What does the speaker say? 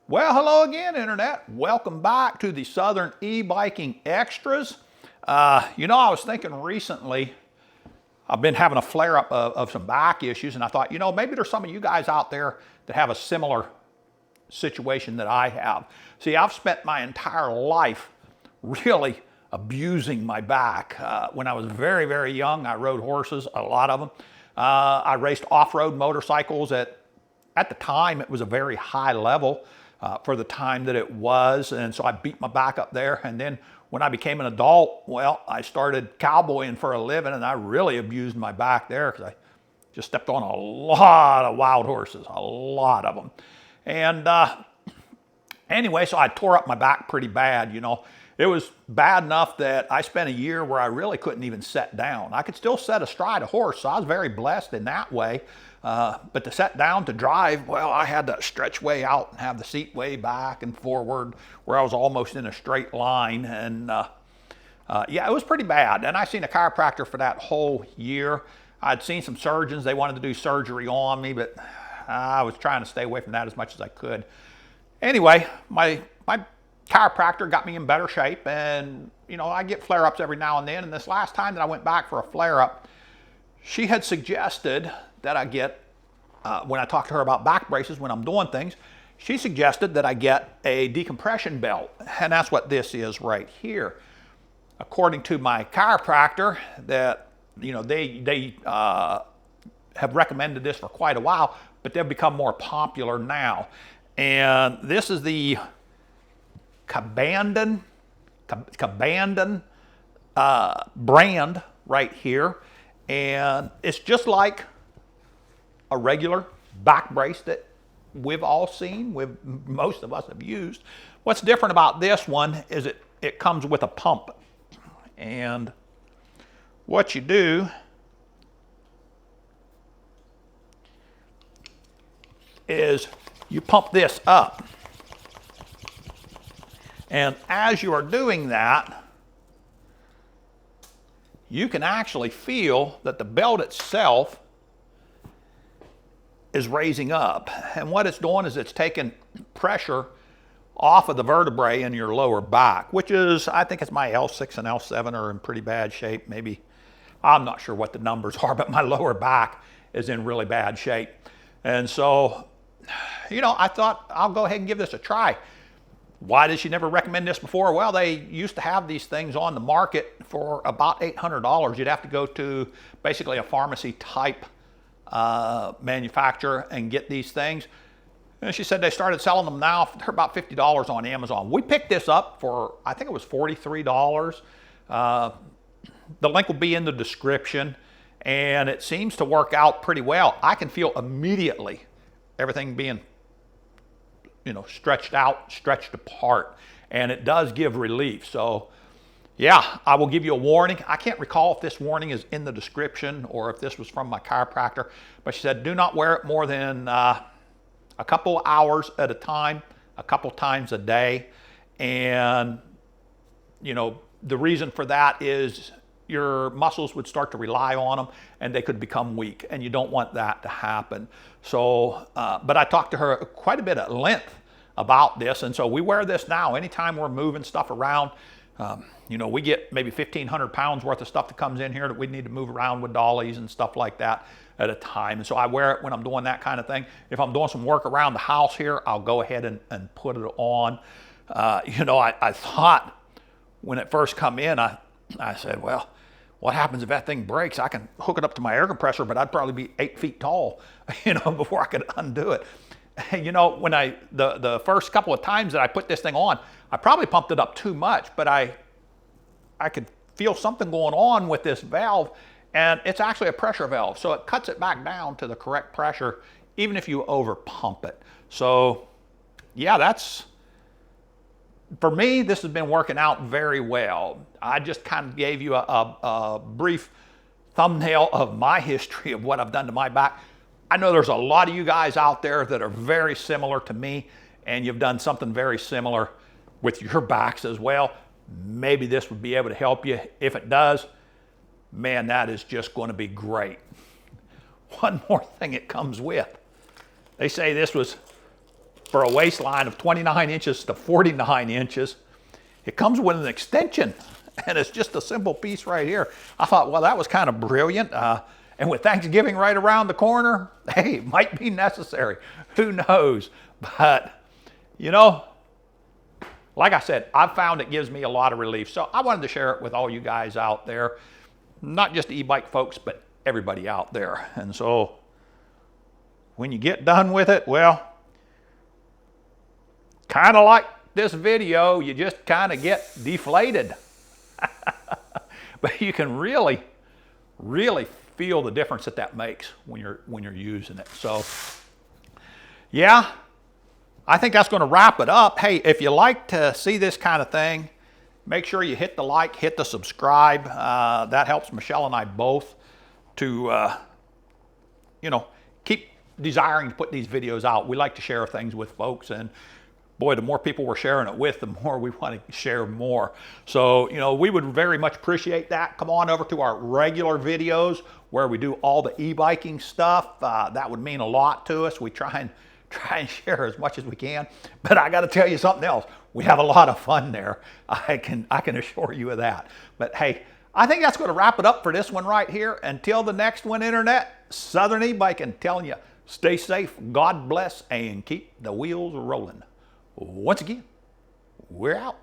Well, hello again, Internet. Welcome back to the Southern e-biking extras. I was thinking recently, I've been having a flare-up of some back issues, and I thought, maybe there's some of you guys out there that have a similar situation that I have. See, I've spent my entire life really abusing my back. When I was very, very young, I rode horses, a lot of them. I raced off-road motorcycles at the time. It was a very high level for the time that it was, and so I beat my back up there. And then when I became an adult, well, I started cowboying for a living, and I really abused my back there because I just stepped on a lot of wild horses, a lot of them. And anyway, so I tore up my back pretty bad. It was bad enough that I spent a year where I really couldn't even sit down. I could still sit astride a horse, so I was very blessed in that way. But to sit down to drive, well, I had to stretch way out and have the seat way back and forward where I was almost in a straight line. And yeah, it was pretty bad. And I seen a chiropractor for that whole year. I'd seen some surgeons. They wanted to do surgery on me, but I was trying to stay away from that as much as I could. Anyway, my chiropractor got me in better shape, and I get flare-ups every now and then. And this last time that I went back for a flare-up, she had suggested that I get, when I talked to her about back braces when I'm doing things, she suggested that I get a decompression belt, and that's what this is right here. According to my chiropractor, that they have recommended this for quite a while, but they've become more popular now. And this is the Kabandn brand right here, and it's just like a regular back brace that we've all seen, most of us have used. What's different about this one is it comes with a pump, and what you do is you pump this up. And as you are doing that, you can actually feel that the belt itself is raising up. And what it's doing is it's taking pressure off of the vertebrae in your lower back, which is, I think it's my L6 and L7 are in pretty bad shape. Maybe, I'm not sure what the numbers are, but my lower back is in really bad shape. And so, I thought I'll go ahead and give this a try. Why did she never recommend this before? Well, they used to have these things on the market for about $800. You'd have to go to basically a pharmacy type manufacturer and get these things. And she said they started selling them now. They're about $50 on Amazon. We picked this up for, I think it was $43. The link will be in the description, and it seems to work out pretty well. I can feel immediately everything being stretched out, stretched apart, and it does give relief. So yeah, I will give you a warning. I can't recall if this warning is in the description or if this was from my chiropractor, but she said do not wear it more than a couple hours at a time, a couple times a day. And the reason for that is your muscles would start to rely on them and they could become weak, and you don't want that to happen. So, but I talked to her quite a bit at length about this, and so we wear this now anytime we're moving stuff around. We get maybe 1,500 pounds worth of stuff that comes in here that we need to move around with dollies and stuff like that at a time. And so I wear it when I'm doing that kind of thing. If I'm doing some work around the house here, I'll go ahead and put it on. I thought when it first come in, I said, well, what happens if that thing breaks? I can hook it up to my air compressor, but I'd probably be 8 feet tall, before I could undo it. When the first couple of times that I put this thing on, I probably pumped it up too much, but I could feel something going on with this valve, and it's actually a pressure valve. So it cuts it back down to the correct pressure, even if you over pump it. So yeah, for me, this has been working out very well. I just kind of gave you a brief thumbnail of my history of what I've done to my back. I know there's a lot of you guys out there that are very similar to me, and you've done something very similar with your backs as well. Maybe this would be able to help you. If it does, man, that is just going to be great. One more thing it comes with. They say this was for a waistline of 29 inches to 49 inches. It comes with an extension, and it's just a simple piece right here. I thought, well, that was kind of brilliant. And with Thanksgiving right around the corner, hey, it might be necessary. Who knows? But, you know, like I said, I've found it gives me a lot of relief. So I wanted to share it with all you guys out there, not just e-bike folks, but everybody out there. And so when you get done with it, well, kind of like this video, you just kind of get deflated. But you can really, really feel the difference that makes when you're using it. So yeah, I think that's going to wrap it up. Hey, if you like to see this kind of thing, make sure you hit the like, hit the subscribe. That helps Michelle and I both to you know, keep desiring to put these videos out. We like to share things with folks, and boy, the more people we're sharing it with, the more we want to share more. So, you know, we would very much appreciate that. Come on over to our regular videos where we do all the e-biking stuff. That would mean a lot to us. We try and share as much as we can. But I got to tell you something else. We have a lot of fun there. I can assure you of that. But hey, I think that's going to wrap it up for this one right here. Until the next one, Internet, Southern E-Biking telling you, stay safe, God bless, and keep the wheels rolling. Once again, we're out.